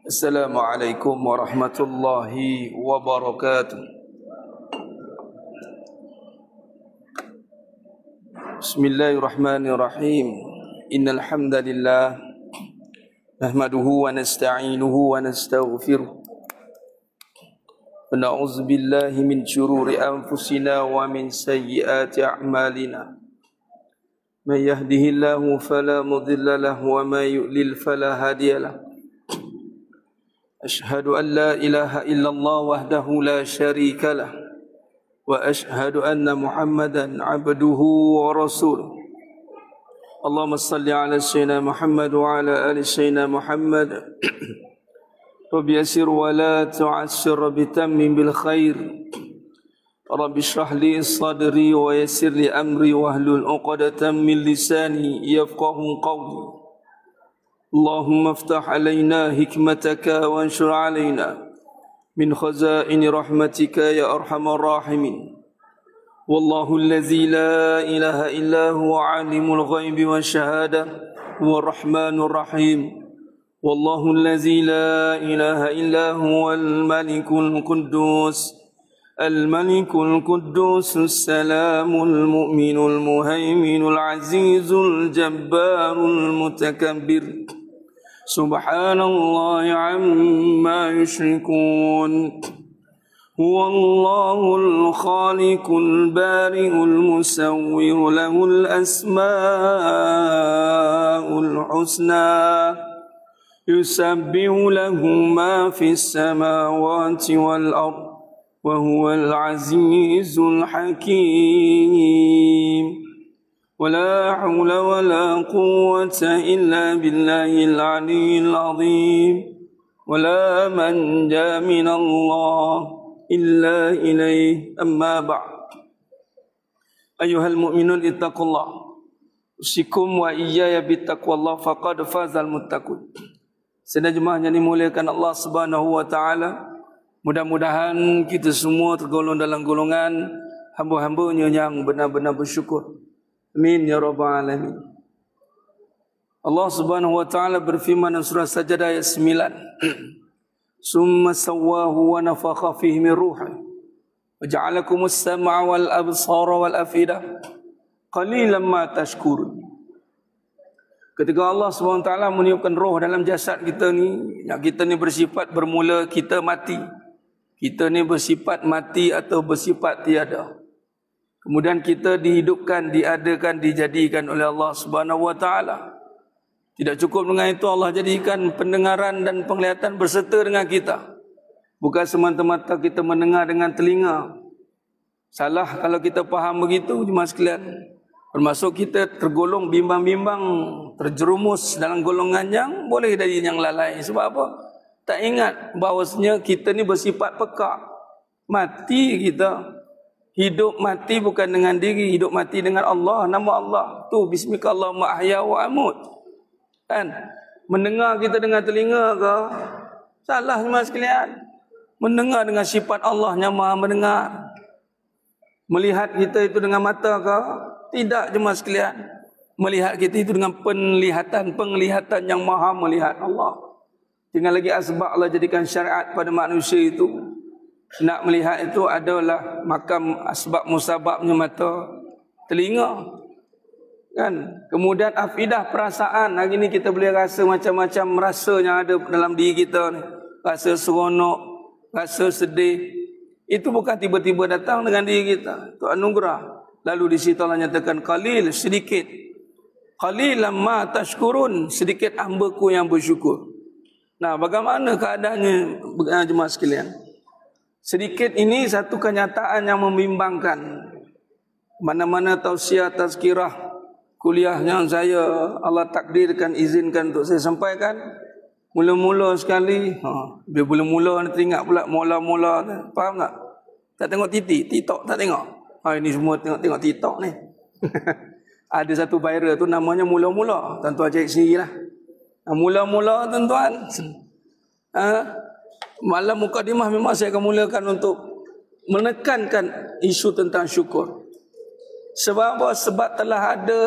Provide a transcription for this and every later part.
Assalamualaikum warahmatullahi wabarakatuh. Bismillahirrahmanirrahim. Innal hamdalillah nahmaduhu wa nasta'inuhu wa nastaghfiruh. Wa na'udzu billahi min shururi anfusina wa min sayyiati a'malina. May yahdihillahu fala mudilla lahu wa may yudlil fala hadiya lahu. أشهد أن لا إله إلا الله وحده لا شريك له وأشهد أن محمدا عبده ورسوله اللهم صل على سيدنا محمد وعلى آل سيدنا محمد رب يسر ولا تعسر بتمم بالخير رب اشرح لي صدري ويسر لي أمري واحلل عقدة من لساني يفقه قولي اللهم افتح علينا حكمتك وانشر علينا من خزائن رحمتك يا أرحم الراحمين والله الذي لا إله إلا هو عالم الغيب والشهادة هو الرحمن الرحيم والله الذي لا إله إلا هو الملك القدوس السلام المؤمن المهيمن العزيز الجبار المتكبر سبحان الله عما يشركون هو الله الخالق البارئ المصور له الأسماء الحسنى يسبح له ما في السماوات والأرض وهو العزيز الحكيم ولا حول ولا قوة إلا بالله العلي العظيم ولا منجا من الله إلا إليه أما بعد أيها المؤمنون اتقوا الله أوصيكم وإياي بتقوى الله فقد فاز المتقون. Sedang jemaah yang dimuliakan Allah Subhanahu wa taala, mudah-mudahan kita semua tergolong dalam golongan hamba-hambanya yang benar-benar bersyukur. Amin ya rabbal alamin. Allah Subhanahu wa taala berfirman dalam surah Sajdah ayat 9. Summa sawwahu wa nafakha fihi min ruhi wa ja'alakumus sam'a wal absara wal afidah qalilan ma tashkurun. Ketika Allah Subhanahu wa taala meniupkan roh dalam jasad kita ni, yang kita ni bersifat bermula kita mati. Kita ni bersifat mati atau bersifat tiada. Kemudian kita dihidupkan, diadakan, dijadikan oleh Allah Subhanahu wa taala. Tidak cukup dengan itu, Allah jadikan pendengaran dan penglihatan berserta dengan kita. Bukan semata-mata kita mendengar dengan telinga. Salah kalau kita faham begitu, jemaah sekalian. Termasuk kita tergolong bimbang-bimbang, terjerumus dalam golongan yang boleh dari yang lalai. Sebab apa? Tak ingat bahawasanya kita ni bersifat pekak. Mati kita. Hidup mati bukan dengan diri, hidup mati dengan Allah, nama Allah. Tu bismika Allahumma ahya wa amut. Kan? Mendengar kita dengan telinga ke? Salah semua sekalian. Mendengar dengan sifat Allah yang Maha mendengar. Melihat kita itu dengan mata ke? Tidak jemaah sekalian. Melihat kita itu dengan penglihatan yang Maha melihat Allah. Tinggal lagi asbab Allah jadikan syariat pada manusia itu. Nak melihat itu adalah makam asbab musababnya mata, telinga. Kan? Kemudian afidah, perasaan. Hari ni kita boleh rasa macam-macam rasa yang ada dalam diri kita ni. Rasa seronok, rasa sedih. Itu bukan tiba-tiba datang dengan diri kita. Itu anugerah. Lalu di situ Allah nyatakan qalil, sedikit. Qalilan ma tashkurun, sedikit hamba-Ku yang bersyukur. Nah, bagaimana keadaannya jemaah sekalian? Sedikit ini satu kenyataan yang membimbangkan. Mana-mana tausiah, tazkirah, kuliah yang saya Allah takdirkan, izinkan untuk saya sampaikan. Mula-mula sekali, bila mula-mula teringat pula mula-mula. Faham tak? Tak tengok TikTok tak tengok. Ini semua tengok TikTok ni. Ada satu viral tu namanya mula-mula. Tuan-tuan cari sendirilah. Mula-mula tuan-tuan. Malam mukadimah memang saya akan mulakan untuk menekankan isu tentang syukur. Sebab apa? Sebab telah ada,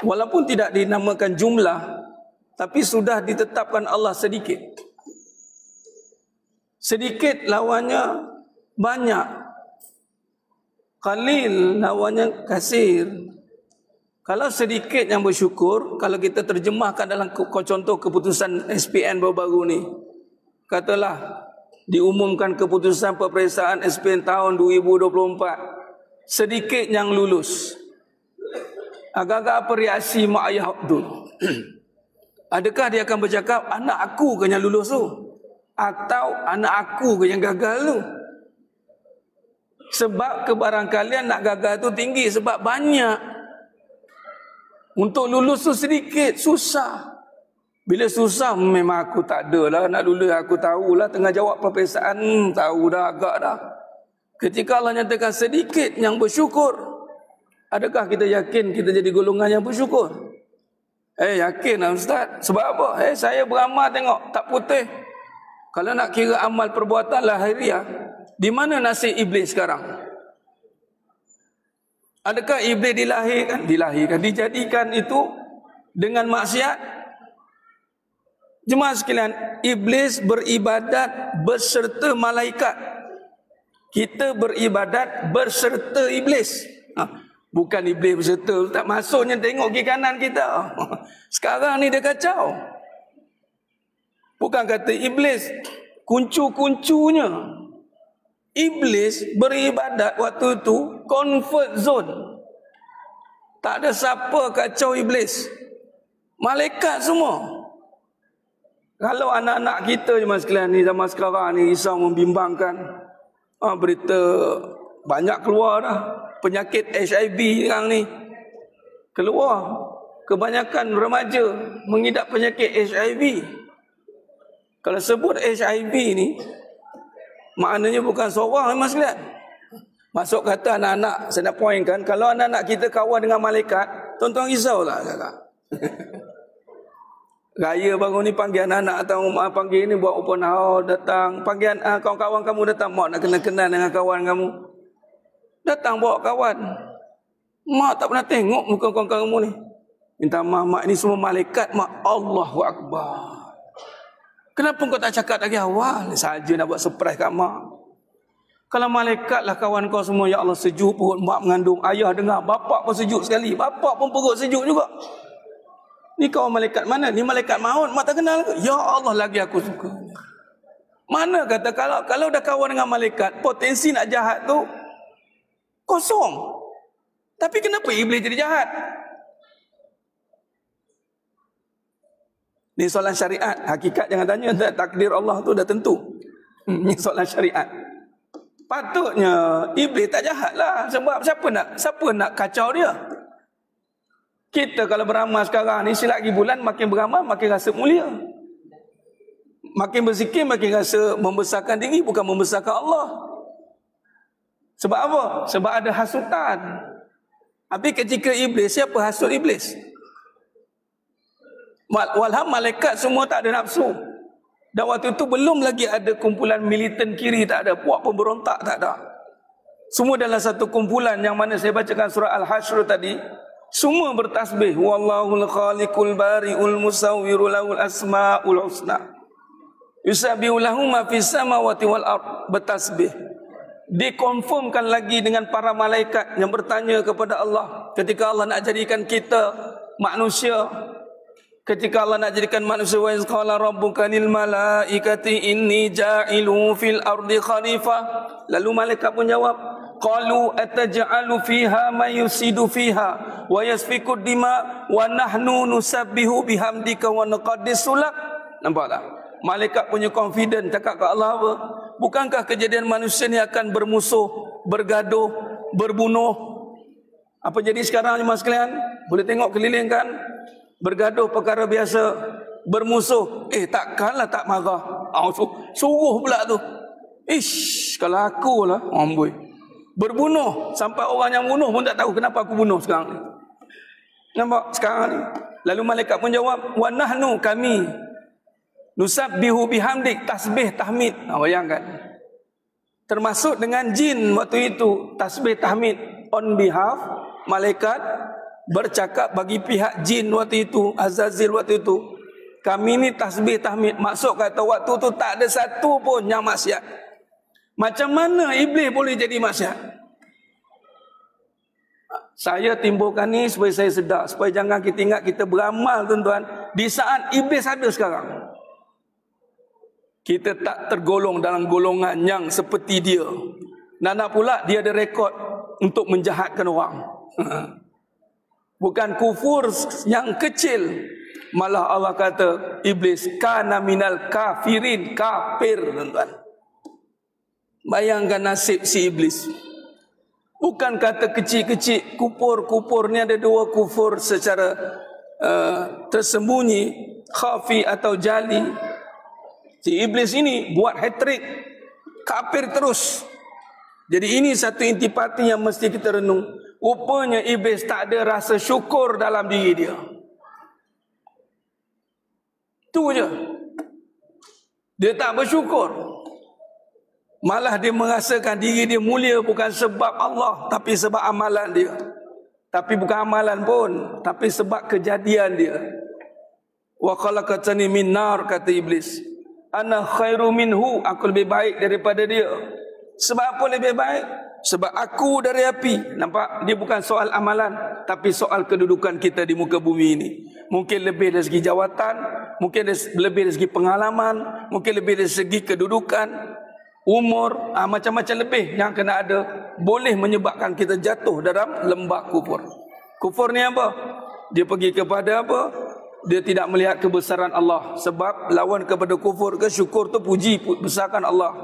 walaupun tidak dinamakan jumlah, tapi sudah ditetapkan Allah sedikit. Sedikit lawannya banyak. Qalil lawannya kasir. Kalau sedikit yang bersyukur, kalau kita terjemahkan dalam contoh keputusan SPN baru-baru ni, katalah diumumkan keputusan peperiksaan SPN tahun 2024, sedikit yang lulus. Agak-agak apa reaksi mak ayah tu? Adakah dia akan bercakap, anak aku ke yang lulus tu? Atau anak aku ke yang gagal tu? Sebab kebarangkalian nak gagal tu tinggi, sebab banyak. Untuk lulus tu sedikit, susah. Bila susah, memang aku tak ada lah nak lulus. Aku tahulah tengah jawab peperiksaan, tahu dah agak dah. Ketika Allah nyatakan sedikit yang bersyukur, adakah kita yakin kita jadi golongan yang bersyukur? Yakin lah Ustaz. Sebab apa? Saya beramal tengok, tak putih. Kalau nak kira amal perbuatan lahiriah, di mana nasib iblis sekarang? Adakah iblis dilahirkan, dijadikan itu dengan maksiat? Jemaah sekalian, iblis beribadat berserta malaikat. Kita beribadat berserta iblis. Bukan iblis berserta, tak masuknya tengok kiri kanan kita. Sekarang ni dia kacau. Bukan kata iblis, kuncu-kuncunya. Iblis beribadat waktu itu comfort zone. Tak ada siapa kacau iblis. Malaikat semua. Kalau anak-anak kita jemaah sekalian ni zaman sekarang ni risau membimbangkan. Berita banyak keluar dah. Penyakit HIV sekarang ni keluar. Kebanyakan remaja mengidap penyakit HIV. Kalau sebut HIV ni, maknanya bukan seorang memang sekalian. Masuk kata anak-anak, saya nak pointkan, kalau anak-anak kita kawan dengan malaikat, tuan-tuan risaulah kakak. Raya baru ni panggil anak-anak atau panggil ni buat open house, datang. Panggil kawan-kawan kamu datang, mak nak kenal-kenal dengan kawan kamu. Datang bawa kawan. Mak tak pernah tengok muka kawan kamu ni. Minta mak ni semua malaikat, mak. Allahu Akbar. Kenapa kau tak cakap lagi awal? Saja nak buat surprise kat mak. Kalau malaikat lah kawan kau semua, ya Allah sejuk perut mak mengandung. Ayah dengar, bapak pun sejuk sekali. Bapak pun perut sejuk juga. Ni kawan malaikat mana? Ni malaikat maut, mak tak kenal ke? Ya Allah lagi aku suka. Mana kata kalau dah kawan dengan malaikat, potensi nak jahat tu kosong. Tapi kenapa iblis jadi jahat? Ni soalan syariat. Hakikat jangan tanya, takdir Allah tu dah tentu. Ni soalan syariat. Patutnya iblis tak jahat lah. Sebab siapa nak kacau dia? Kita kalau beramal sekarang ni, silap lagi bulan, makin beramal makin rasa mulia. Makin berzikir makin rasa membesarkan diri, bukan membesarkan Allah. Sebab apa? Sebab ada hasutan. Habis ketika iblis, siapa hasut iblis? Walham malaikat semua tak ada nafsu. Dan waktu itu belum lagi ada kumpulan militan kiri, tak ada. Puak pemberontak, tak ada. Semua dalam satu kumpulan yang mana saya bacakan surah Al-Hashr tadi. Semua bertasbih. Wallahul khaliqul bari'ul musawwiru lahul asma'ul husna. Yusabbihu lahu ma fis samawati wal ard. Bertasbih. Dikonfirmkan lagi dengan para malaikat yang bertanya kepada Allah. Ketika Allah nak jadikan kita manusia, ketika Allah nak jadikan manusia, wa izqala rabbuka lil malaikati inni ja'ilu fil ardi khalifah. Lalu malaikat pun jawab, qalu ataj'alu fiha may yusidu fiha wa yasfiku dima wa nahnu nusabbihu bihamdika wa nuqaddisu lak. Nampak tak? Malaikat punya confident cakap ke Allah apa? Bukankah kejadian manusia ni akan bermusuh, bergaduh, berbunuh? Apa jadi sekarang jemaah sekalian? Boleh tengok keliling kan? Bergaduh perkara biasa, bermusuh. Takkanlah tak marah. Suruh pula tu. Kalau aku lah, amboi. Berbunuh sampai orang yang bunuh pun tak tahu kenapa aku bunuh sekarang ni. Nampak sekarang ni. Lalu malaikat pun jawab, wa nahnu kami nusabbihu bihamdik, tasbih tahmid. Bayangkan. Termasuk dengan jin waktu itu, tasbih tahmid on behalf malaikat bercakap bagi pihak jin waktu itu, Azazil waktu itu. Kami ni tasbih tahmid. Maksud kata waktu tu tak ada satu pun yang maksiat. Macam mana iblis boleh jadi maksiat? Saya timbulkan ni supaya saya sedar, supaya jangan kita ingat kita beramal tuan-tuan di saat iblis ada sekarang. Kita tak tergolong dalam golongan yang seperti dia. Nak pula dia ada rekod untuk menjahatkan orang. Bukan kufur yang kecil. Malah Allah kata iblis kana minal kafirin, kafir tuan-tuan. Bayangkan nasib si iblis. Bukan kata kecil-kecil, kufur ni ada dua kufur secara tersembunyi, khafi atau jali. Si iblis ini buat hat-trick, kafir terus. Jadi ini satu intipati yang mesti kita renung. Rupanya iblis tak ada rasa syukur dalam diri dia. Itu je. Dia tak bersyukur. Malah dia merasakan diri dia mulia bukan sebab Allah, tapi sebab amalan dia. Tapi bukan amalan pun, tapi sebab kejadian dia. Wa khalaqatani min nar, kata iblis. Ana khairu minhu, aku lebih baik daripada dia. Sebab apa lebih baik? Sebab aku dari api. Nampak? Dia bukan soal amalan, tapi soal kedudukan kita di muka bumi ini. Mungkin lebih dari segi jawatan, mungkin lebih dari segi pengalaman, mungkin lebih dari segi kedudukan, umur, macam-macam lebih yang kena ada, boleh menyebabkan kita jatuh dalam lembah kufur. Kufur ni apa? Dia pergi kepada apa? Dia tidak melihat kebesaran Allah. Sebab lawan kepada kufur ke syukur tu puji besarkan Allah.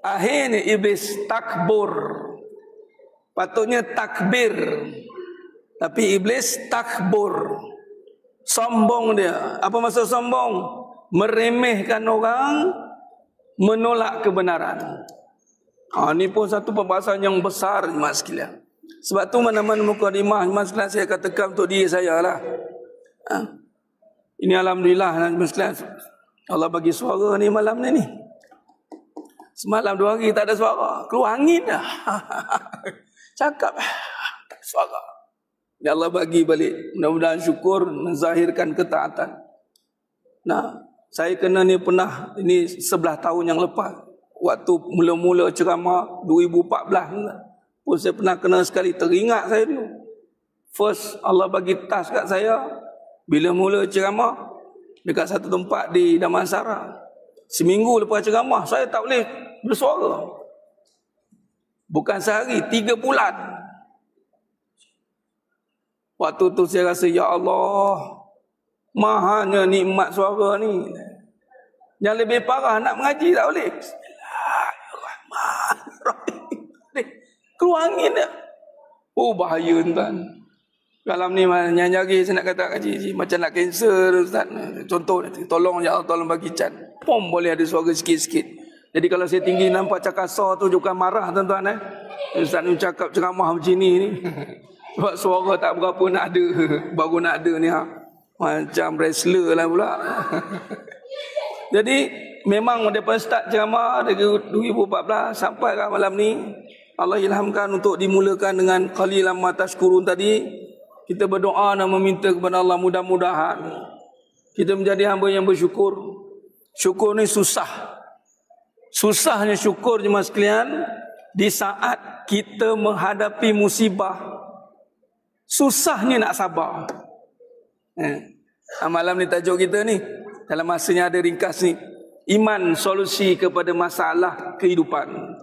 Akhirnya iblis takbur. Patutnya takbir, tapi iblis takbur. Sombong dia. Apa maksud sombong? Meremehkan orang, menolak kebenaran. Ini pun satu perbahasan yang besar, jemaah sekalian. Sebab tu mana-mana mukadimah, jemaah sekalian, saya katakan untuk diri saya lah. Ini alhamdulillah, jemaah sekalian, Allah bagi suara ni malam ni. Semalam 2 hari tak ada suara, keluar angin dah. Cakap suara. Ya Allah bagi balik. Mudah-mudahan syukur menzahirkan ketaatan. Nah, saya kena ni pernah, ini 11 tahun yang lepas. Waktu mula-mula ceramah 2014 pun saya pernah kena sekali, teringat saya dulu. First Allah bagi task kat saya bila mula ceramah dekat satu tempat di Damansara. Seminggu lepas ceramah saya tak boleh bersuara. Bukan sehari, 3 bulan. Waktu tu saya rasa, ya Allah, mahanya nikmat suara ni. Yang lebih parah nak mengaji tak boleh. Bismillahirrahmanirrahim. Keluar angin dah. Oh bahaya tuan. Dalam ni nyari saya nak kata kaji macam nak kanser Ustaz. Contoh tolong ya Allah, tolong bagi can. Pom boleh ada suara sikit-sikit. Jadi kalau saya tinggi nampak cakasar tu juga marah tuan-tuan Ustaz ni cakap ceramah macam ni. Sebab suara tak berapa nak ada. Baru nak ada ni macam wrestler lah pula. Jadi memang daripada start ceramah dari 2014 sampai ke malam ni, Allah ilhamkan untuk dimulakan dengan qalilan ma tashkurun tadi. Kita berdoa dan meminta kepada Allah, mudah-mudahan kita menjadi hamba yang bersyukur. Syukur ni susah. Susahnya syukur jemaah sekalian di saat kita menghadapi musibah. Susahnya nak sabar. Malam ni tajuk kita ni, dalam masanya ada ringkas ni, iman solusi kepada masalah kehidupan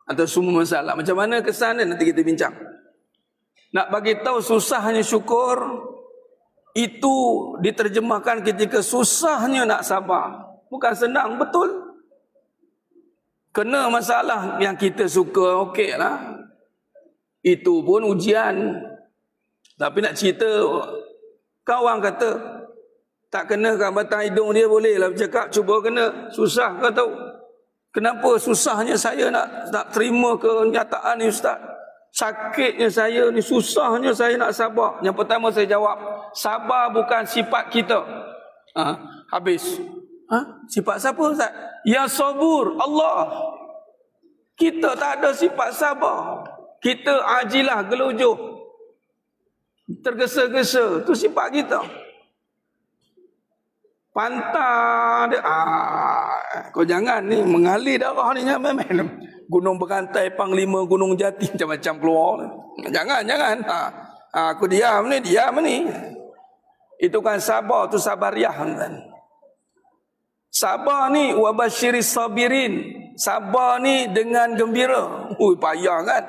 atau semua masalah. Macam mana kesan dia nanti kita bincang. Nak bagi tahu susahnya syukur itu diterjemahkan ketika susahnya nak sabar. Bukan senang, betul. Kena masalah yang kita suka, okey lah. Itu pun ujian. Tapi nak cerita, kawan kata tak kena kat batang hidung dia, boleh lah bercakap, cuba kena. Susah kau tahu. Kenapa susahnya saya nak terima kenyataan ni Ustaz? Sakitnya saya ni, susahnya saya nak sabar. Yang pertama saya jawab, sabar bukan sifat kita. Habis. Sifat siapa Ustaz? Ya sabur, Allah. Kita tak ada sifat sabar. Kita ajilah, gelujuh, tergesa-gesa. Itu sifat kita. Pantang dia. Kau jangan ni mengalir darah ni jangan main. Gunung Berantai, Panglima, Gunung Jati macam-macam keluar. Jangan. Aku diam ni. Itu kan sabar tu sabariah kan. Sabar ni wabasyiris sabirin. Sabar ni dengan gembira. Payah kan.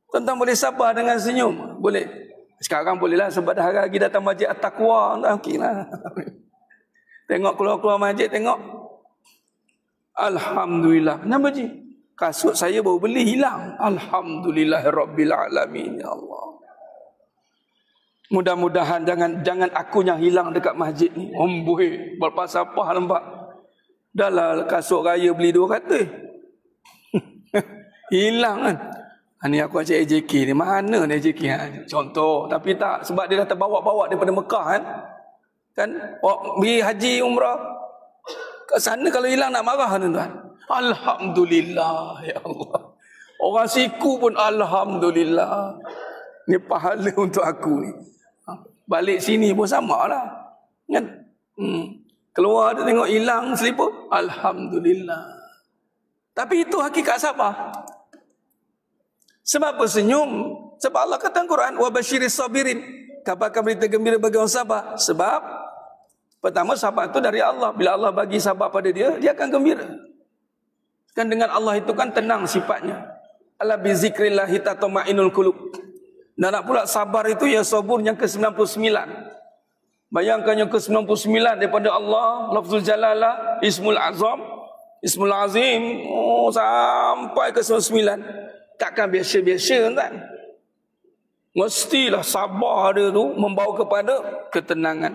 Tuan-tuan boleh sabar dengan senyum? Boleh. Sekarang bolehlah sebab dah hari lagi datang masjid At-Taqwa. Okeylah. Tengok keluar-keluar masjid, tengok. Alhamdulillah. Kenapa Ji? Kasut saya baru beli hilang. Alhamdulillahirrabbilalamin. Ya Allah. Mudah-mudahan jangan aku yang hilang dekat masjid ni. Amboi, berpas apa nampak? Dah lah kasut raya beli 200. Hilang kan. Ni aku cakap AJK ni. Mana ni AJK? Contoh. Tapi tak. Sebab dia dah terbawa-bawa daripada Mekah kan. Kan? Pergi haji umrah. Kat sana kalau hilang nak marah tuan-tuan. Alhamdulillah. Ya Allah. Orang siku pun Alhamdulillah. Ni pahala untuk aku ni. Balik sini pun sama lah. Kan? Keluar dia tengok hilang selipar. Alhamdulillah. Tapi itu hakikat sabar. Sebab apa senyum? Sebab Allah kata dalam Quran, wa basyiris sabirin. Kabarkan berita gembira bagi orang sabar. Sebab pertama sabar itu dari Allah. Bila Allah bagi sabar pada dia, dia akan gembira. Kan dengan Allah itu kan tenang sifatnya. Ala bi zikrillahi tatma'innul qulub. Dan nak pula sabar itu ya sabur yang ke-99. Bayangkan yang ke-99 daripada Allah, lafzul jalalah, ismul azam, ismul azim, sampai ke-99. Takkan biasa-biasa kan? Mestilah sabar dia tu membawa kepada ketenangan.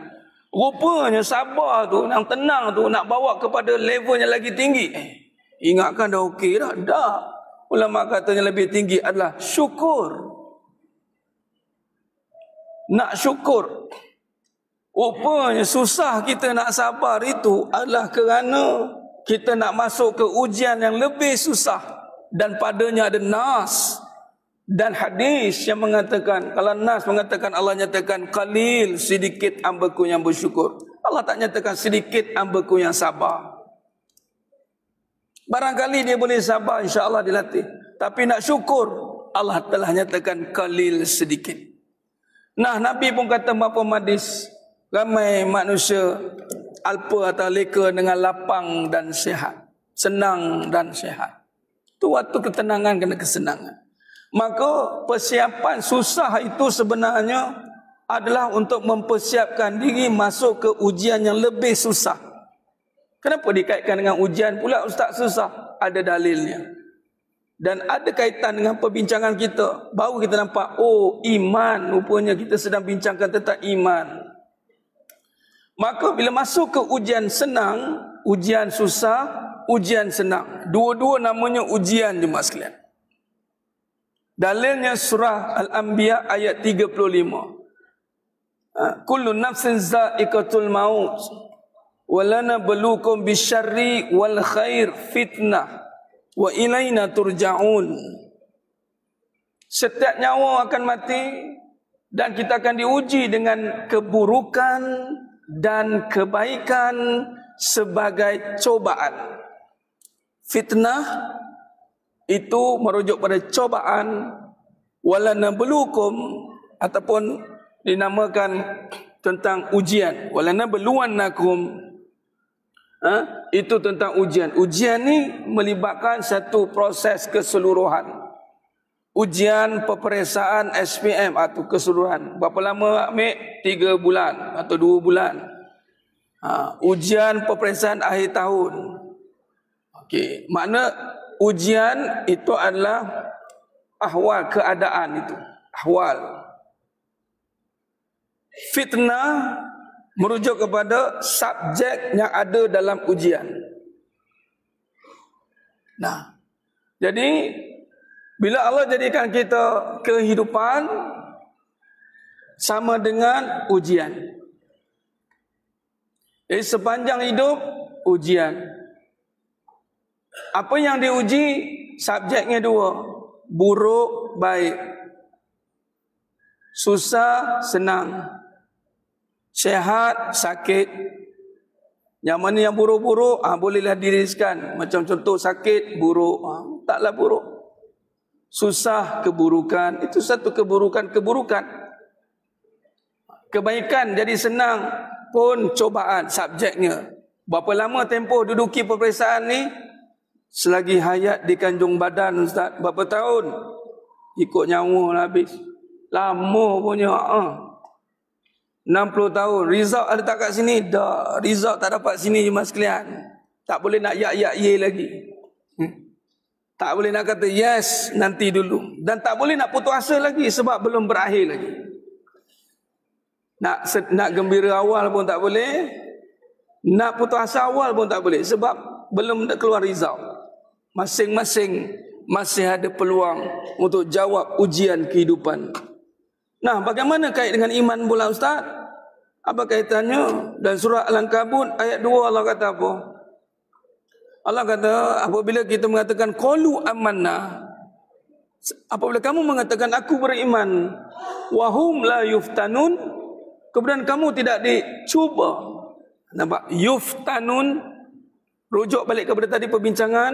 Rupanya sabar tu, yang tenang tu nak bawa kepada level yang lagi tinggi. Ingatkan dah okey dah? Dah. Ulama katanya lebih tinggi adalah syukur. Nak syukur. Rupanya susah kita nak sabar itu adalah kerana kita nak masuk ke ujian yang lebih susah. Dan padanya ada nas dan hadis yang mengatakan, kalau nas mengatakan, Allah nyatakan qalil, sedikit hamba-Ku yang bersyukur. Allah tak nyatakan sedikit hamba-Ku yang sabar. Barangkali dia boleh sabar, insya-Allah dilatih. Tapi nak syukur, Allah telah nyatakan qalil, sedikit. Nah, Nabi pun kata berapa hadis, ramai manusia alpa atau leka dengan lapang dan sihat, senang dan sihat. Itu waktu ketenangan kena kesenangan. Maka persiapan susah itu sebenarnya adalah untuk mempersiapkan diri masuk ke ujian yang lebih susah. Kenapa dikaitkan dengan ujian pula Ustaz susah? Ada dalilnya. Dan ada kaitan dengan perbincangan kita. Baru kita nampak, oh iman, rupanya kita sedang bincangkan tentang iman. Maka bila masuk ke ujian senang, ujian susah, ujian senang. Dua-dua namanya ujian jemaah sekalian. Dalilnya surah Al-Anbiya ayat 35. Kullu nafsin za'iqatul maut wa lanabluukum bisyarri wal khair fitnah wa ilaina turja'un. Setiap nyawa akan mati dan kita akan diuji dengan keburukan dan kebaikan sebagai cobaan. Fitnah itu merujuk pada cobaan, walanabluukum ataupun dinamakan tentang ujian, walanabluwannakum. Itu tentang ujian. Ujian ni melibatkan satu proses keseluruhan. Ujian peperiksaan SPM atau keseluruhan. Berapa lama ambil? 3 bulan atau 2 bulan. Ujian peperiksaan akhir tahun. Okey, makna ujian itu adalah ahwal keadaan itu, ahwal. Fitnah merujuk kepada subjek yang ada dalam ujian. Nah, jadi bila Allah jadikan kita kehidupan sama dengan ujian. Jadi sepanjang hidup ujian. Apa yang diuji? Subjeknya 2. Buruk, baik. Susah, senang. Sehat, sakit. Yang mana yang buruk-buruk, bolehlah diriskan. Macam contoh sakit, buruk. Taklah buruk. Susah, keburukan. Itu satu keburukan-keburukan. Kebaikan jadi senang pun cobaan subjeknya. Berapa lama tempoh duduki peperiksaan ni? Selagi hayat dikandung badan, Ustaz. Berapa tahun? Ikut nyawa lah habis. Lama punya. 60 tahun. Result ada tak kat sini? Dah. Result tak dapat sini jemaah sekalian. Tak boleh nak ye lagi. Tak boleh nak kata yes nanti dulu. Dan tak boleh nak putus asa lagi sebab belum berakhir lagi. Nak gembira awal pun tak boleh. Nak putus asa awal pun tak boleh sebab belum keluar result. Masing-masing masih ada peluang untuk jawab ujian kehidupan. Nah, bagaimana kait dengan iman pula Ustaz? Apa kaitannya? Dan surah Al-Ankabut ayat 2 Allah kata apa? Allah kata apabila kita mengatakan qalu amanna, apabila kamu mengatakan aku beriman, wahum la yuftanun, kemudian kamu tidak dicuba. Nampak? Yuftanun, rujuk balik kepada tadi perbincangan,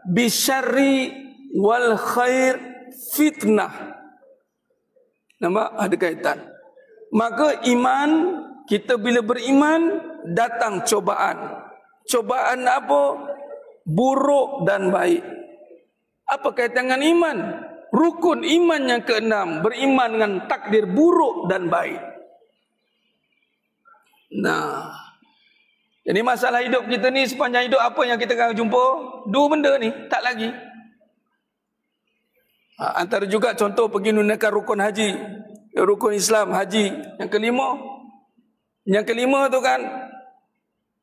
bisyarri wal khair fitnah. Nampak? Ada kaitan. Maka iman, kita bila beriman datang cobaan. Cobaan apa? Buruk dan baik. Apa kaitan dengan iman? Rukun iman yang keenam, beriman dengan takdir buruk dan baik. Nah, jadi masalah hidup kita ni sepanjang hidup apa yang kita akan jumpa? Dua benda ni, tak lagi. Antara juga contoh pergi menunaikan rukun haji, rukun Islam haji. Yang kelima tu kan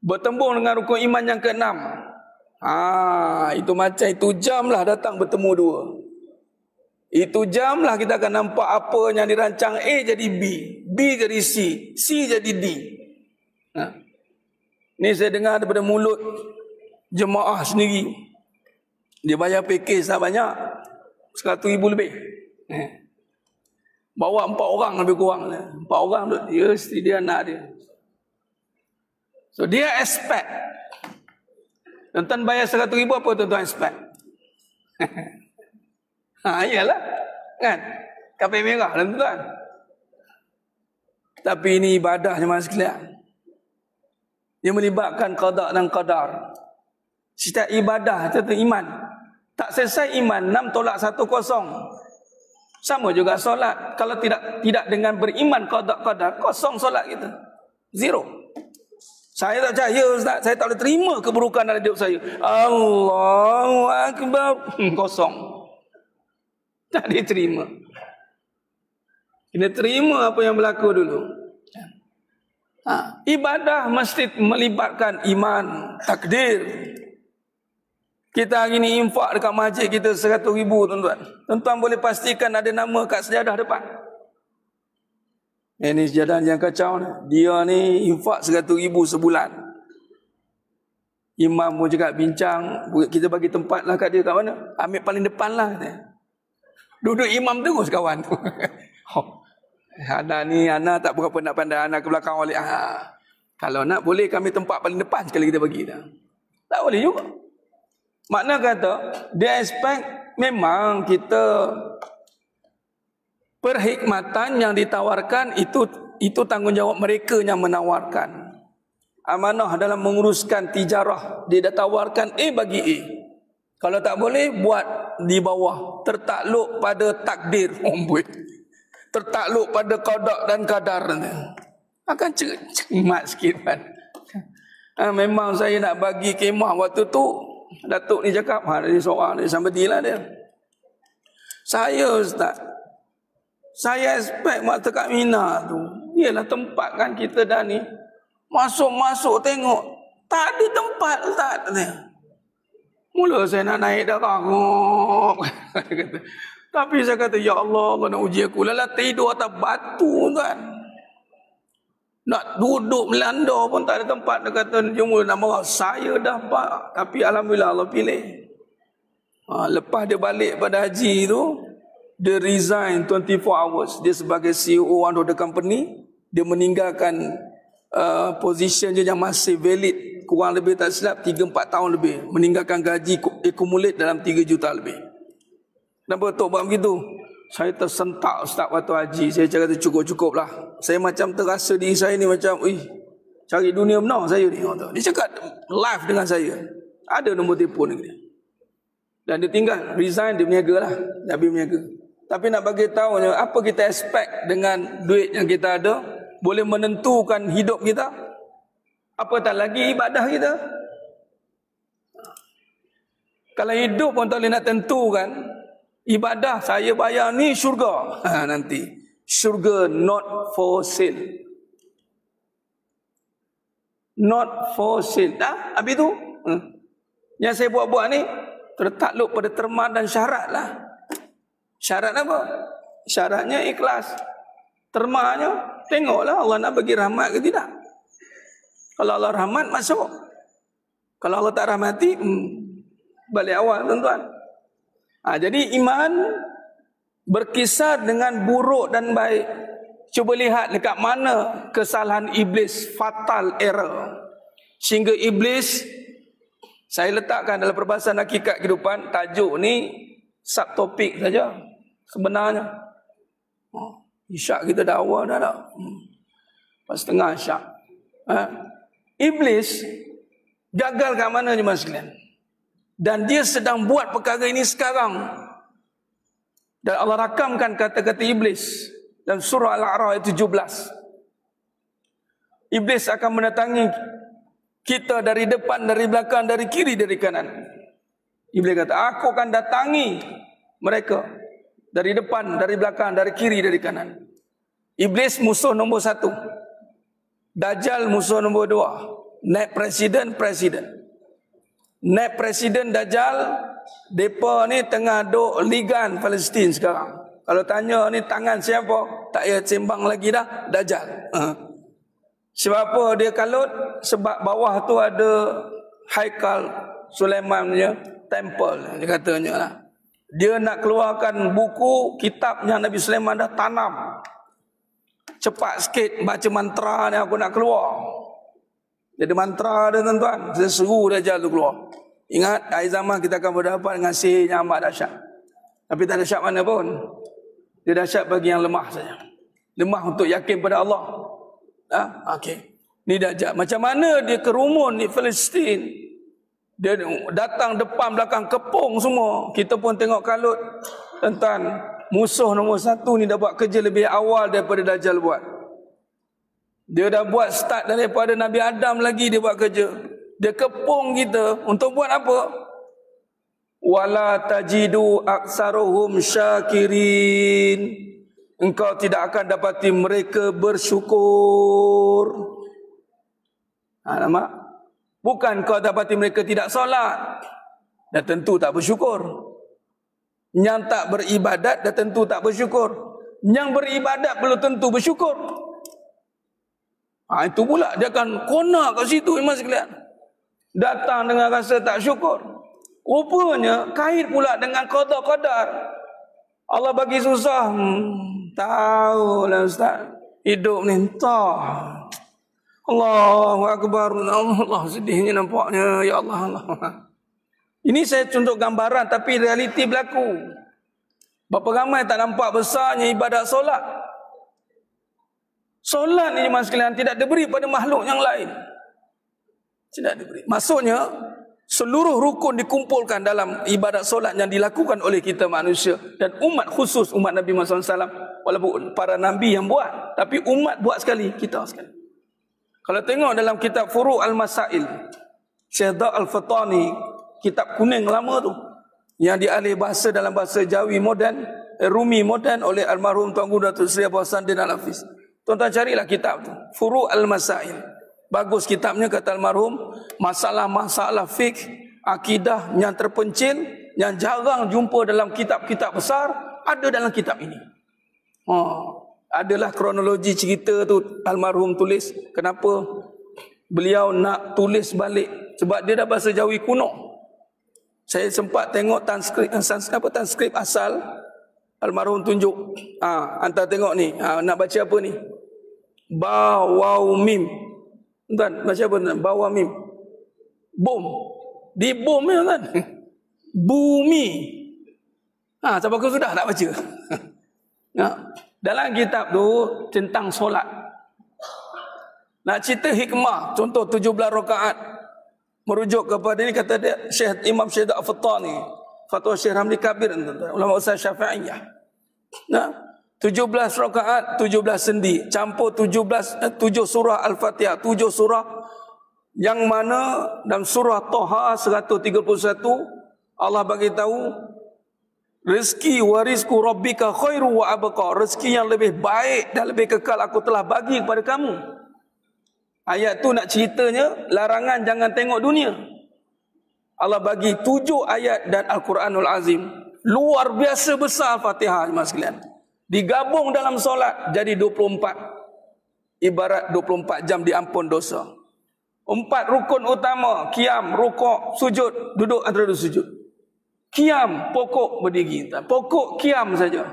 bertembung dengan rukun iman yang keenam. Itu macam itu jam lah datang bertemu dua. Itu jam lah kita akan nampak apa yang dirancang A jadi B, B jadi C, C jadi D. Ni saya dengar daripada mulut jemaah sendiri. Dia bayar package tak banyak, 100,000 lebih. Bawa 4 orang lebih kurang. 4 orang tu, dia, isteri dia, anak dia. So dia expect. Tuan-tuan bayar 100,000 apa tuan-tuan expect? Iyalah. Kan? Kapal merah lah tuan-tuan. Tapi ini ibadah jemaah sekalian. Dia melibatkan qada dan qadar. Setiap ibadah itu iman. Tak selesai iman 6 tolak 1 kosong. Sama juga solat. Kalau tidak dengan beriman qada qadar, kosong solat kita. Zero. Saya tak percaya Ustaz, saya tak boleh terima keburukan dalam hidup saya. Allahu Akbar. Kosong. Tak diterima. Kena terima apa yang berlaku dulu. Ibadah mesti melibatkan iman, takdir. Kita hari ni infak dekat masjid kita 100,000 tuan-tuan. Tuan-tuan boleh pastikan ada nama kat sejadah depan. Ini sejadah yang kacau ni. Dia ni infak 100,000 sebulan. Imam pun cakap bincang, kita bagi tempat lah kat dia kat mana? Ambil paling depan lah. Duduk imam terus kawan tu. Anak ni, anak tak berapa nak pandai, anak ke belakang balik. Kalau nak boleh kami tempat paling depan sekali kita bagi dah. Tak boleh juga. Makna kata, dia expect memang kita perhikmatan yang ditawarkan itu tanggungjawab mereka yang menawarkan. Amanah dalam menguruskan tijarah, dia dah tawarkan A bagi A. Kalau tak boleh buat di bawah, tertakluk pada takdir. Tertakluk pada qada dan qadar. Akan cermat sikit kan. Memang saya nak bagi kemah waktu tu, Datuk ni cakap, dia seorang dia sampai dia lah dia. Saya Ustaz, saya expect Maktab kat Mina tu, ialah tempat kan kita dah ni. Masuk-masuk tengok, tak ada tempat Ustaz. Mula saya nak naik dah kagok. Tapi saya kata, ya Allah, kau nak uji aku. Lala tidur atas batu kan. Nak duduk melanda pun tak ada tempat. Dia kata, jom nama saya dah pak. Tapi Alhamdulillah Allah pilih. Lepas dia balik pada haji tu, dia resign 24 hours. Dia sebagai CEO one of the company. Dia meninggalkan position je yang masih valid kurang lebih tak silap 3-4 tahun lebih, meninggalkan gaji akumulate dalam 3 juta lebih. Kenapa Tok buat begitu? Saya tersentak Ustaz waktu haji. Saya cakap cukup-cukup lah. Saya macam terasa diri saya ni macam, cari dunia benar saya ni. Dia cakap live dengan saya. Ada nombor telefon dia. Dan dia tinggal, resign, dia berniaga lah. Dia habis berniaga. Tapi nak bagi tahu apa kita expect dengan duit yang kita ada, boleh menentukan hidup kita. Apatah lagi ibadah kita. Kalau hidup pun tak boleh nak tentukan, ibadah saya bayar ni syurga. Nanti syurga not for sale. Not for sale. Habis tu yang saya buat-buat ni tertakluk pada terma dan syarat lah. Syarat apa? Syaratnya ikhlas. Termanya tengoklah Allah nak bagi rahmat ke tidak. Kalau Allah rahmat, masuk. Kalau Allah tak rahmati, balik awal tuan-tuan. Jadi iman berkisar dengan buruk dan baik. Cuba lihat dekat mana kesalahan iblis, fatal error. Sehingga iblis, saya letakkan dalam perbahasan hakikat kehidupan, tajuk ni subtopik saja sebenarnya. Isyak kita dah awal dah tak? Pas tengah isyak. Iblis gagal kat mana jemaah sekalian? Dan dia sedang buat perkara ini sekarang. Dan Allah rakamkan kata-kata iblis dalam surah Al-A'raf ayat 17. Iblis akan mendatangi kita dari depan, dari belakang, dari kiri, dari kanan. Iblis kata, aku akan datangi mereka dari depan, dari belakang, dari kiri, dari kanan. Iblis musuh nombor 1. Dajjal musuh nombor 2. Naib presiden. Naib presiden Dajjal, depa ni tengah duk ligan Palestin sekarang. Kalau tanya ni tangan siapa, tak payah sembang lagi dah, Dajjal. Sebab apa dia kalut? Sebab bawah tu ada Haikal Sulaiman punya temple, dia katanya lah. Dia nak keluarkan buku kitab yang Nabi Sulaiman dah tanam. Cepat sikit baca mantra ni, aku nak keluar. Jadi mantra dia tuan-tuan, saya seru Dajjal tu keluar. Ingat, akhir zaman kita akan berhadapan dengan sihir yang amat dahsyat. Tapi tak dahsyat mana pun. Dia dahsyat bagi yang lemah saja. Lemah untuk yakin pada Allah. Okey. Ni Dajjal. Macam mana dia kerumun di Palestin. Dia datang depan belakang kepung semua. Kita pun tengok kalut. Tuan-tuan, musuh nombor 1 ni dah buat kerja lebih awal daripada Dajjal buat. Dia dah buat start daripada Nabi Adam lagi dia buat kerja. Dia kepung kita untuk buat apa? Wala tajidu aksaruhum syakirin. Engkau tidak akan dapati mereka bersyukur. Nampak? Bukan kau dapati mereka tidak solat, dah tentu tak bersyukur. Yang tak beribadat dah tentu tak bersyukur. Yang beribadat belum tentu bersyukur. Itu pula dia akan konak kat situ iman sekalian. Datang dengan rasa tak syukur. Rupanya kait pula dengan qada qadar. Allah bagi susah. Tahulah ustaz. Hidup ni entah. Allahu Akbar. Allah sedihnya nampaknya. Ya Allah. Ini saya contoh gambaran tapi realiti berlaku. Berapa ramai tak nampak besarnya ibadat solat. Solat ni jemaah sekalian tidak diberi pada makhluk yang lain. Tidak diberi. Maksudnya seluruh rukun dikumpulkan dalam ibadat solat yang dilakukan oleh kita manusia dan umat khusus umat Nabi Muhammad SAW. Walaupun para nabi yang buat, tapi umat buat sekali, kita sekali. Kalau tengok dalam kitab Furu' Al-Masail, Syekh Da' Al-Fatani, kitab kuning lama tu, yang dialih bahasa dalam bahasa Jawi moden, Rumi moden oleh almarhum Tuan Guru Datuk Seri Abdul Hasan Din Al-Hafiz. Tuan-tuan carilah kitab tu, Furu' Al-Masail. Bagus kitabnya kata almarhum, masalah-masalah fiqh, akidah yang terpencil, yang jarang jumpa dalam kitab-kitab besar, ada dalam kitab ini. Adalah kronologi cerita tu almarhum tulis kenapa beliau nak tulis balik sebab dia dah bahasa Jawi kuno. Saya sempat tengok transkrip asal almarhum tunjuk. Hantar tengok ni. Nak baca apa ni? Ba waw mim. Tuan baca apa tuan? Ba waw mim. Bom. Di bom ya kan. Bumi. Siapa kau sudah tak baca? Dalam kitab tu tentang solat. Nak cerita hikmah, contoh 17 rakaat. Merujuk kepada ini kata dia Syekh Imam Syekh Al-Fattani, Fatwa Syekh Ramli Kabir, ulama usul Syafi'iyah. 17 rakaat, 17 sendi, campur 7 surah Al-Fatihah, 7 surah yang mana dalam surah Taha 131 Allah bagi tahu rezeki warisku rabbika khairu wa abqa, rezeki yang lebih baik dan lebih kekal aku telah bagi kepada kamu. Ayat tu nak ceritanya larangan jangan tengok dunia. Allah bagi 7 ayat dan Al-Quranul Azim. Luar biasa besar Al-Fatihah jemaah sekalian. Digabung dalam solat jadi 24. Ibarat 24 jam diampun dosa. 4 rukun utama, qiyam, rukuk, sujud, duduk antara dua sujud. Qiyam, pokok berdiri. Pokok qiyam saja.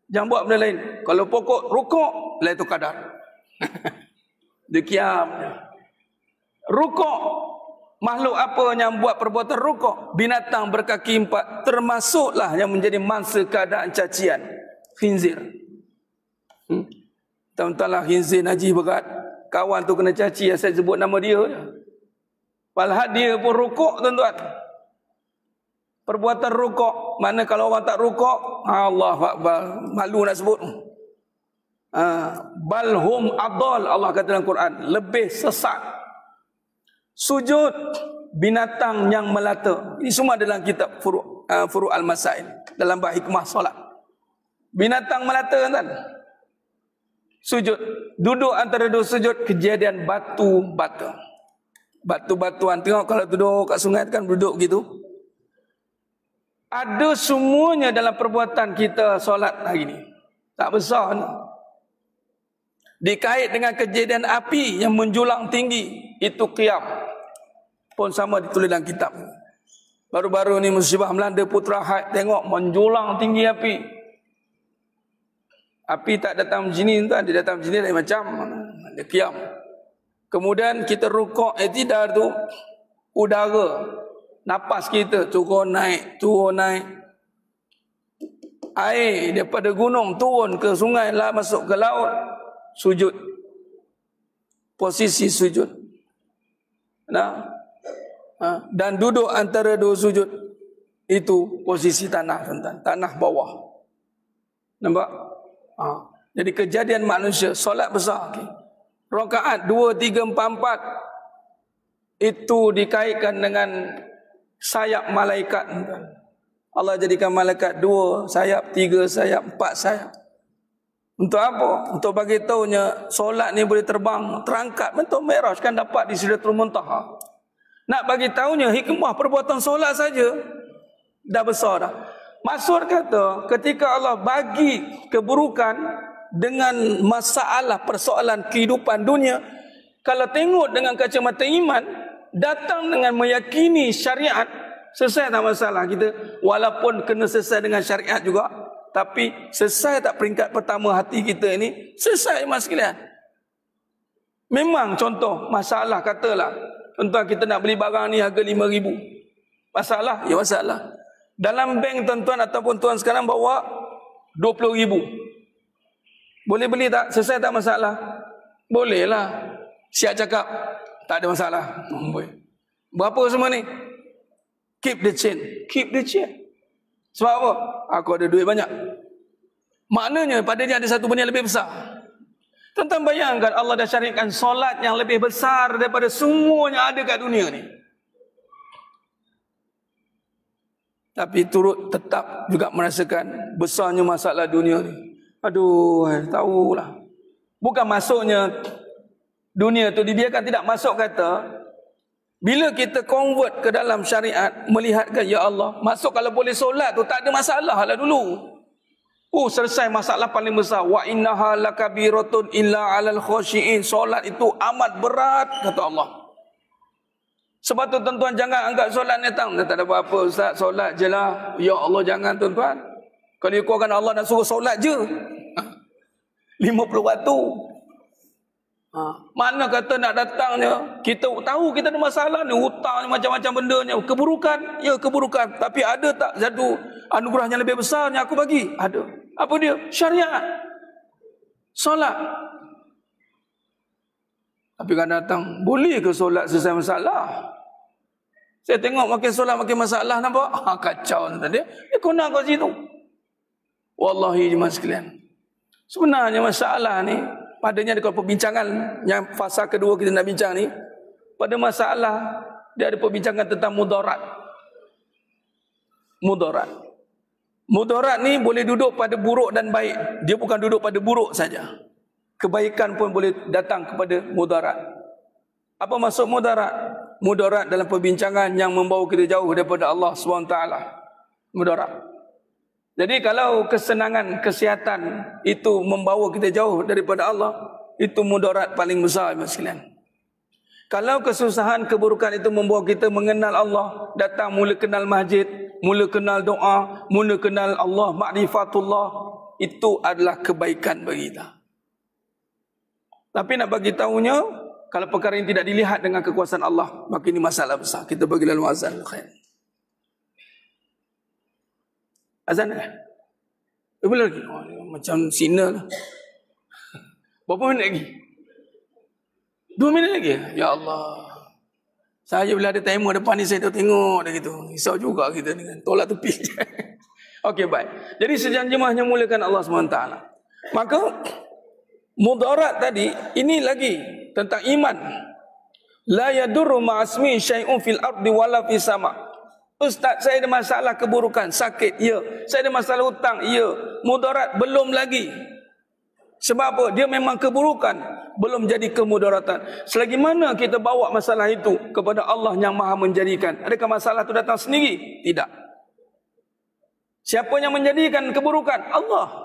Jangan buat benda lain. Kalau pokok rukuk, lain tu kadar. Dia qiyam. Rukuk, makhluk apa yang buat perbuatan rukuk? Binatang berkaki 4, termasuklah yang menjadi mangsa keadaan cacian. Khinzir. Tahu-tahulah khinzir najis berat. Kawan tu kena caci, saya sebut nama dia je. Padahal dia pun rukuk tuan-tuan. Perbuatan rukuk, mana kalau orang tak rukuk, Allah Akbar, malu nak sebut. Balhum adal, Allah kata dalam Quran, lebih sesat. Sujud, binatang yang melata. Ini semua dalam kitab Furu' Al-Masail, dalam bab hikmah solat. Binatang melata kan? Sujud, duduk antara dua sujud, kejadian batu-batu. Batu-batuan, tengok kalau duduk kat sungai kan duduk gitu. Ada semuanya dalam perbuatan kita solat hari ni. Tak besar ni. Dikait dengan kejadian api yang menjulang tinggi, itu qiyam. Pun sama ditulis dalam kitab. Baru-baru ni musibah melanda Putra Had, tengok menjulang tinggi api. Api tak datang macam ni, dia datang macam ni lain macam. Dia qiyam. Kemudian kita rukuk i'tidal tu, udara, napas kita turun naik, turun naik. Air daripada gunung turun ke sungai, lah masuk ke laut. Sujud, posisi sujud, dan duduk antara dua sujud itu posisi tanah, tuan-tuan, tanah bawah. Nampak? Jadi kejadian manusia solat besar. Rakaat 2, 3, 4, 4 itu dikaitkan dengan sayap malaikat. Allah jadikan malaikat 2 sayap, 3 sayap, 4 sayap. Untuk apa? Untuk bagi tahunya solat ni boleh terbang, terangkat bentuk Mi'raj kan dapat di Sidratul Muntaha. Nak bagi tahunya hikmah perbuatan solat saja dah besar dah. Maksud kata ketika Allah bagi keburukan dengan masalah persoalan kehidupan dunia, kalau tengok dengan kacamata iman, datang dengan meyakini syariat, selesai tak masalah kita. Walaupun kena selesai dengan syariat juga, tapi selesai tak peringkat pertama hati kita ini, selesai mas sekalian. Memang contoh masalah, katalah tuan-tuan kita nak beli barang ni harga 5,000. Masalah? Ya masalah. Dalam bank tuan-tuan ataupun tuan sekarang bawa 20,000. Boleh beli tak? Selesai tak masalah? Boleh lah. Siap cakap, tak ada masalah. Boleh. Berapa semua ni? Keep the chain. Keep the chain. Sebab apa? Aku ada duit banyak. Maknanya padanya ada satu benda yang lebih besar. Tuan-tuan bayangkan Allah dah syariatkan solat yang lebih besar daripada semua yang ada kat dunia ni. Tapi turut tetap juga merasakan besarnya masalah dunia ni. Aduh, tahulah. Bukan maksudnya dunia tu dibiarkan tidak masuk kata. Bila kita convert ke dalam syariat, melihatkan ya Allah, masuk kalau boleh solat tu tak ada masalah lah dulu. Selesai masalah paling besar. Wa innaha lakabiratun illa 'alal khashiin. Solat itu amat berat kata Allah. Sebab tu tuan-tuan jangan anggap solat ni tak ada apa-apa ustaz, solat je lah. Ya Allah jangan tuan-tuan. Kalau ikutkan Allah nak suruh solat je. 50 waktu. Mana kata nak datangnya, kita tahu kita ada masalah ni, hutang macam-macam bendanya, keburukan, ya keburukan. Tapi ada tak satu anugerah yang lebih besar yang aku bagi? Ada. Apa dia? Syariat. Solat. Tapi kan datang, boleh ke solat selesai masalah? Saya tengok makin solat makin masalah, nampak? Kacau tadi. Dia kena kat situ. Wallahi jemaah sekalian, sebenarnya masalah ni padanya ada perbincangan yang fasa kedua kita nak bincang ni. Pada masalah dia ada perbincangan tentang mudarat. Mudarat ni boleh duduk pada buruk dan baik. Dia bukan duduk pada buruk saja. Kebaikan pun boleh datang kepada mudarat. Apa maksud mudarat? Mudarat dalam perbincangan yang membawa kita jauh daripada Allah SWT. Mudarat. Jadi kalau kesenangan, kesihatan itu membawa kita jauh daripada Allah, itu mudarat paling besar, sekalian. Kalau kesusahan, keburukan itu membawa kita mengenal Allah, datang mula kenal masjid, mula kenal doa, mula kenal Allah, ma'rifatullah, itu adalah kebaikan bagi kita. Tapi nak bagi tahunya, kalau perkara yang tidak dilihat dengan kekuasaan Allah, maka ini masalah besar. Kita bagi lalu azan. Azan dah? Bila lagi? Macam signal lah. Berapa minit lagi? 2 minit lagi? Ya Allah. Saya bila ada timer depan ni, saya dah tengok dah gitu. Risau juga kita dengan tolak tepi. Okey, baik. Jadi sejanjimahnya mulakan Allah SWT. Maka mudarat tadi, ini lagi tentang iman. La yadurru ma'asmi syai'un fil ardi wala fis sama'. Ustaz, saya ada masalah keburukan, sakit, ya. Saya ada masalah hutang, ya. Mudarat, belum lagi. Sebab apa? Dia memang keburukan, belum jadi kemudaratan. Selagi mana kita bawa masalah itu kepada Allah yang maha menjadikan. Adakah masalah itu datang sendiri? Tidak. Siapa yang menjadikan keburukan? Allah.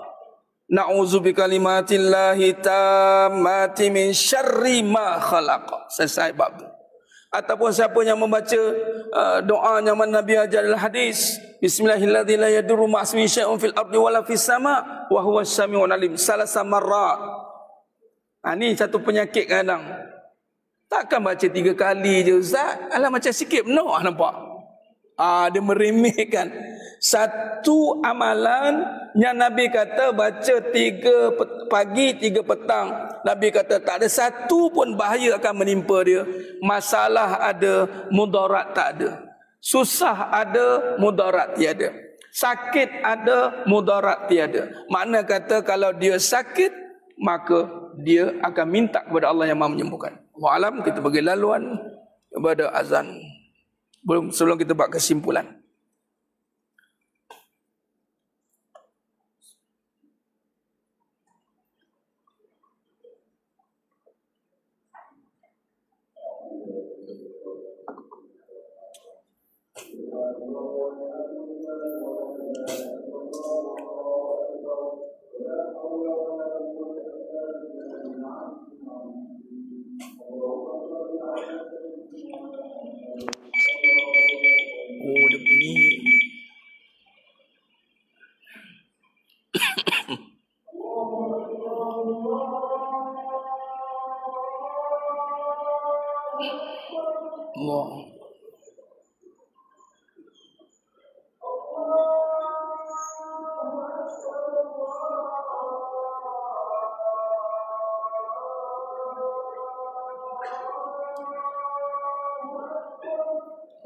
Na'udzu bikalimatillahi tammati min syarri ma khalaqa. Selesai bab itu. Ataupun siapa yang membaca doa yang Nabi ajar dalam hadis, Bismillahirrahmanirrahim, la yadurru ma'asmi syai'un fil ardi wala fis sama' wa huwas sami'un alim. Salasa marrat. Ni satu penyakit kadang. Takkan baca 3 kali je, Ustaz. Alah macam sikit no, nampak? Dia meremehkan. Satu amalan yang Nabi kata baca 3 pagi 3 petang. Nabi kata tak ada satu pun bahaya akan menimpa dia. Masalah ada, mudarat tak ada. Susah ada, mudarat tiada. Sakit ada, mudarat tiada. Makna kata kalau dia sakit, maka dia akan minta kepada Allah yang Maha menyembuhkan. Wa'alam, kita bagi laluan kepada azan. Sebelum kita buat kesimpulan. Oh, dia bunyi. Allah.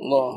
Allah.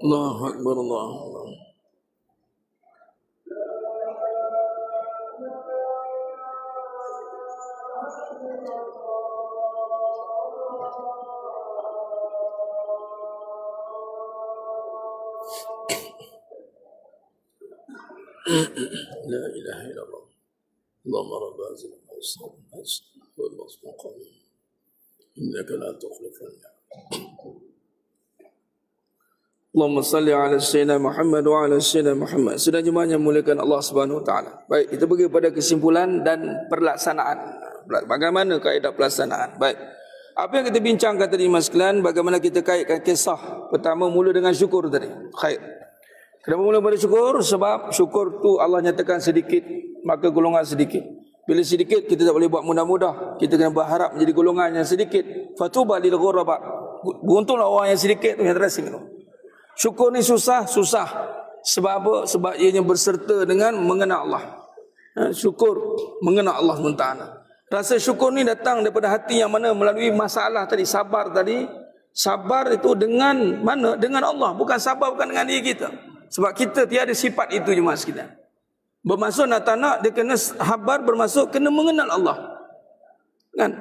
Allahu Akbar, Allahu Akbar. La ilaha illallah. Allahumma rabb hazil al-asr wal masbuqan. Innaka la tukhliful mi'ad. Allahumma salli ala sayyidina Muhammad wa ala sayyidina Muhammad. Sudah jemaah yang muliakan Allah Subhanahu wa taala. Baik, kita pergi pada kesimpulan dan pelaksanaan. Bagaimana kaedah pelaksanaan? Baik. Apa yang kita bincangkan tadi mas sekalian, bagaimana kita kaitkan kisah. Pertama mula dengan syukur tadi. Khair. Kenapa mula pada syukur? Sebab syukur tu Allah nyatakan sedikit, maka golongan sedikit. Bila sedikit kita tak boleh buat mudah-mudah. Kita kena berharap menjadi golongan yang sedikit. Fatuba lil ghuraba. Beruntunglah orang yang sedikit tu yang terasing tu. Syukur ni susah. Sebab apa? Sebab ianya berserta dengan mengenal Allah. Syukur mengenal Allah SWT. Rasa syukur ni datang daripada hati yang mana melalui masalah tadi, sabar tadi. Sabar itu dengan mana? Dengan Allah. Bukan sabar bukan dengan diri kita. Sebab kita tiada sifat itu jemaah sekalian. Bermaksud nak tak nak, dia kena sabar, bermaksud kena mengenal Allah. Kan?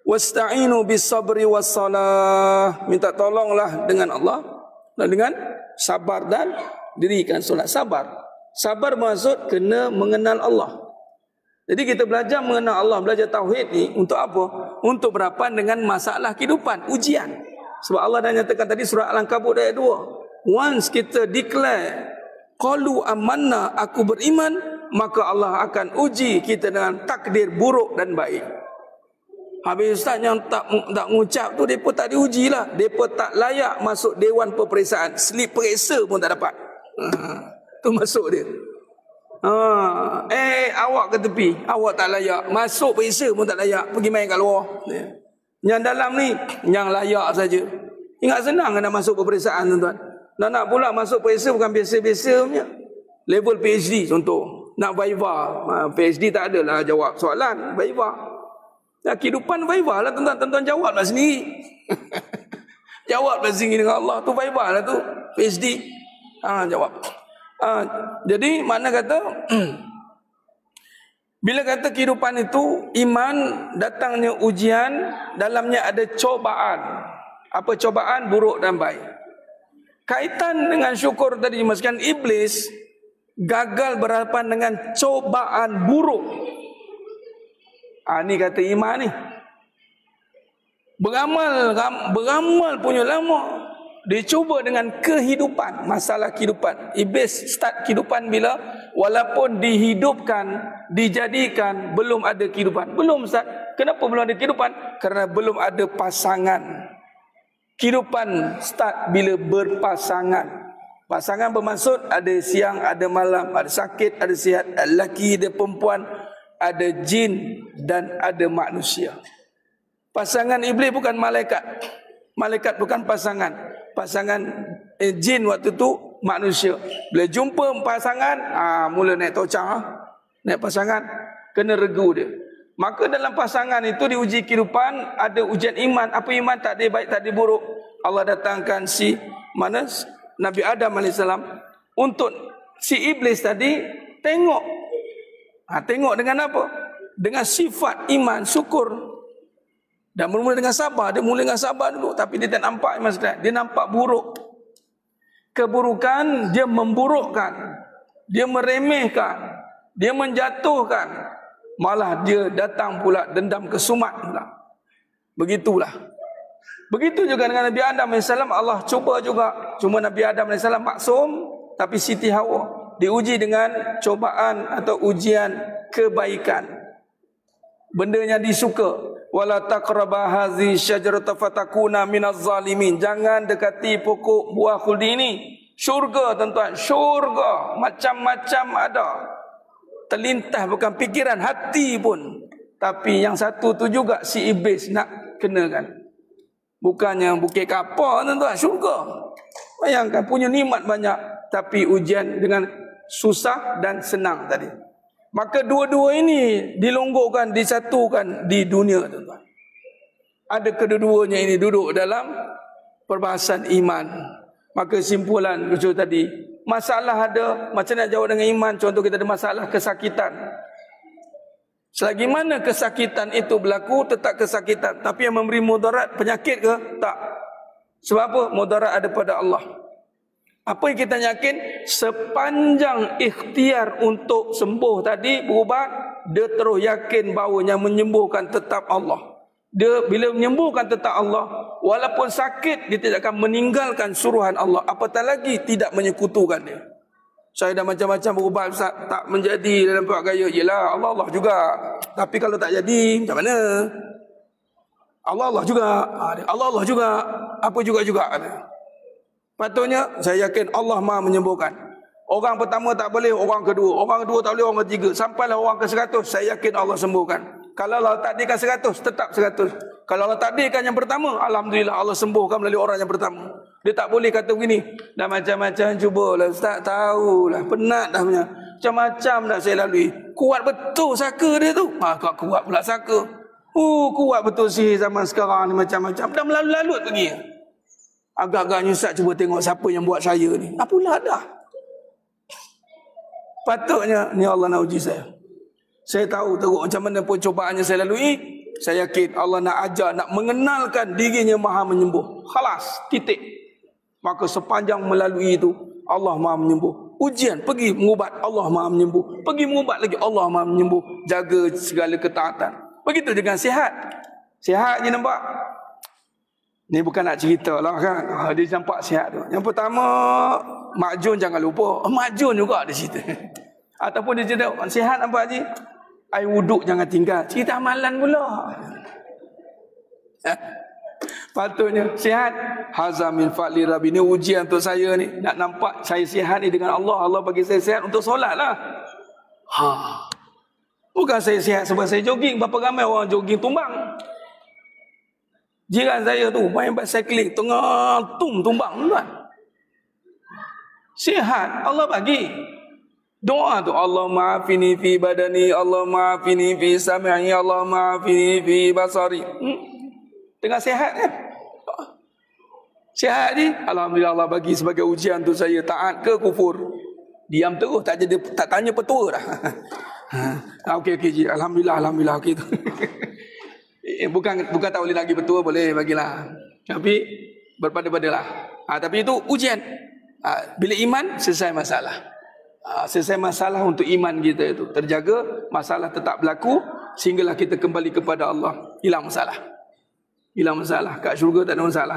Wasta'inu bis sabri was salah. Minta tolonglah dengan Allah. Dan dengan sabar dan dirikan solat. Sabar maksud kena mengenal Allah. Jadi kita belajar mengenal Allah, belajar tauhid ni untuk apa? Untuk berhadapan dengan masalah kehidupan, ujian. Sebab Allah dah nyatakan tadi surah Al-Ankabut ayat 2. Once kita declare qalu amanna, aku beriman, maka Allah akan uji kita dengan takdir buruk dan baik. Habis ustaz yang tak mengucap tu, mereka tak diuji lah. Mereka tak layak masuk Dewan Peperiksaan. Slip periksa pun tak dapat. Tu masuk dia. Awak ke tepi. Awak tak layak. Masuk periksa pun tak layak. Pergi main kat luar. Yang dalam ni, yang layak saja. Ingat senang nak masuk peperiksaan tuan-tuan. Dan nak pula masuk periksa bukan biasa-biasa punya. Level PhD contoh. Nak viva. PhD tak adalah jawab soalan. Viva. Ya, kehidupan viva lah tuan-tuan jawablah sendiri. Jawablah sendiri dengan Allah. Tu viva lah tu. PhD. Jawab. Jadi makna kata bila kata kehidupan itu iman, datangnya ujian, dalamnya ada cobaan. Apa cobaan? Buruk dan baik. Kaitan dengan syukur tadi dimasukkan, iblis gagal berhadapan dengan cobaan buruk. Ni kata iman ni. Beramal punya lama. Dia cuba dengan kehidupan, masalah kehidupan. Iblis start kehidupan bila? Walaupun dihidupkan, dijadikan, belum ada kehidupan. Belum start. Kenapa belum ada kehidupan? Kerana belum ada pasangan. Kehidupan start bila berpasangan. Pasangan bermaksud ada siang, ada malam, ada sakit, ada sihat, ada lelaki, ada perempuan, ada jin dan ada manusia. Pasangan iblis bukan malaikat. Malaikat bukan pasangan. Pasangan jin waktu tu manusia. Bila jumpa pasangan, mula naik tocang, naik pasangan. kena regu dia. Maka dalam pasangan itu diuji kehidupan, ada ujian iman. Apa iman? Tak ada baik, tak ada buruk. Allah datangkan Nabi Adam AS untuk si iblis tadi tengok. Tengok dengan apa? Dengan sifat iman, syukur. Dan mula dengan sabar. Dia mula dengan sabar dulu, tapi dia tak nampak iman sekalian. Dia nampak buruk. Keburukan, dia memburukkan. Dia meremehkan. Dia menjatuhkan. Malah dia datang pula dendam kesumat pula. Begitulah. Begitu juga dengan Nabi Adam AS. Allah cuba juga. Cuma Nabi Adam AS maksum, tapi Siti Hawa diuji dengan cobaan atau ujian kebaikan. Benda yang disuka. Wala taqraba hazi syajarata fatakuna minaz zalimin. Jangan dekati pokok buah khuldi ini. Syurga tuan-tuan, syurga macam-macam ada. Terlintas bukan fikiran, hati pun. Tapi yang satu tu juga si iblis nak kenakan. Bukannya bukit kapal tuan-tuan, syurga. Bayangkan punya nikmat banyak, tapi ujian dengan susah dan senang tadi. Maka dua-dua ini dilonggokkan, disatukan di dunia tuan-tuan. Ada kedua-duanya ini duduk dalam perbahasan iman. Maka simpulan lucu tadi, masalah ada, macam nak jawab dengan iman. Contoh kita ada masalah kesakitan. Selagi mana kesakitan itu berlaku, tetap kesakitan. Tapi yang memberi mudarat penyakit ke? Tak. Sebab apa? Mudarat ada pada Allah. Apa yang kita yakin? Sepanjang ikhtiar untuk sembuh tadi, berubat, dia terus yakin bahawa yang menyembuhkan tetap Allah. Dia bila menyembuhkan tetap Allah, walaupun sakit, dia tidak akan meninggalkan suruhan Allah. Apatah lagi tidak menyekutukan dia. Saya dah macam-macam berubat, Ustaz, tak menjadi dalam buat gaya. Yelah, Allah juga. Tapi kalau tak jadi, macam mana? Allah juga. Allah juga. Apa juga. Patutnya, saya yakin Allah Maha menyembuhkan. Orang pertama tak boleh, orang kedua. Orang kedua tak boleh, orang ketiga. Sampailah orang ke-100, saya yakin Allah sembuhkan. Kalau Allah takdirkan 100, tetap 100. Kalau Allah takdirkan yang pertama, alhamdulillah Allah sembuhkan melalui orang yang pertama. Dia tak boleh kata begini, dah macam-macam cubalah, Ustaz tahulah, penat dah punya. Macam-macam dah saya lalui. Kuat betul saka dia tu. Kau kuat pula saka. Kuat betul sihir zaman sekarang ni macam-macam. Dah melalut-lalut pergi. Agak-agaknya Ustaz cuba tengok siapa yang buat saya ni. Apalah dah. Patutnya ni Allah nak uji saya. Saya tahu teruk macam mana pun cobaannya saya lalui. Saya yakin Allah nak ajar, nak mengenalkan dirinya Maha menyembuh. Khalas, titik. Maka sepanjang melalui itu, Allah Maha menyembuh. Ujian, pergi mengubat, Allah Maha menyembuh. Pergi mengubat lagi, Allah Maha menyembuh. Jaga segala ketaatan. Begitu dengan sihat. Sihat je nampak. Ni bukan nak cerita lah kan. Dia nampak sihat tu. Yang pertama, makjun jangan lupa. Makjun juga ada cerita. Ataupun dia cerita, sihat nampak Haji? Air wuduk jangan tinggal. Cerita amalan pula. Patutnya sihat. Hazam min fa'li Rabbi. Ini ujian untuk saya ni. Nak nampak saya sihat ni dengan Allah. Allah bagi saya sihat untuk solat lah. Bukan saya sihat sebab saya jogging. Berapa ramai orang jogging tumbang. Jiran saya tu main bicycling tengah tumbang tuan. Sihat Allah bagi. Doa tu, Allah ma'afini fi badani, Allah ma'afini fi sam'i, Allah ma'afini fi basari. Tengah sihat kan? Sihat ni, alhamdulillah Allah bagi sebagai ujian tu saya, taat ke kufur. Diam terus, tak tanya petua dah. Okey ji, alhamdulillah okey tu. Bukan tak boleh lagi petua, boleh bagilah. Tapi berpada-padalah. Tapi itu ujian. Bila iman selesai masalah. Selesai masalah untuk iman kita itu terjaga, masalah tetap berlaku sehinggalah kita kembali kepada Allah. Hilang masalah. Hilang masalah. Kat syurga tak ada masalah.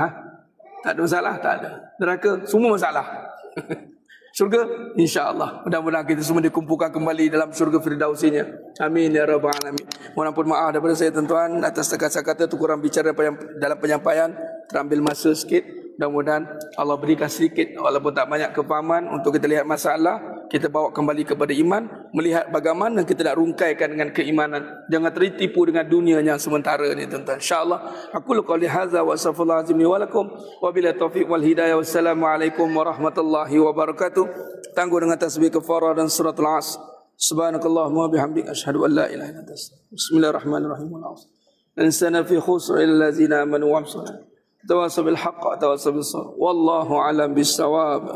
Tak ada masalah, tak ada. Neraka semua masalah. Syurga insya-Allah. Mudah-mudahan kita semua dikumpulkan kembali dalam syurga firdausinya. Amin ya rabbal alamin. Mohon ampun maaf daripada saya tuan-tuan atas kata-kata tu kurang bicara dalam penyampaian, terambil masa sikit. Mudah-mudahan Allah berikan sedikit walaupun tak banyak kefahaman untuk kita lihat masalah, kita bawa kembali kepada iman, melihat bagaimana kita nak rungkaikan dengan keimanan. Jangan tertipu dengan dunia yang sementara ni tuan-tuan. Insya-Allah aku qouli hadza wa astaghfirullah azim wa lakum wa billahi taufiq wal hidayah. Wassalamualaikum warahmatullahi wabarakatuh. Tangguh dengan tasbih kafarah dan suratul As. Subhanakallahumma bihamdik asyhadu an la ilaha illa anta astaghfiruka. Bismillahirrahmanirrahim. Insana fi khusr illa allazina amanu wa amsana. Tawasaw bil haqq, tawasaw bis sabr. Wallahu a'lam bis-shawab.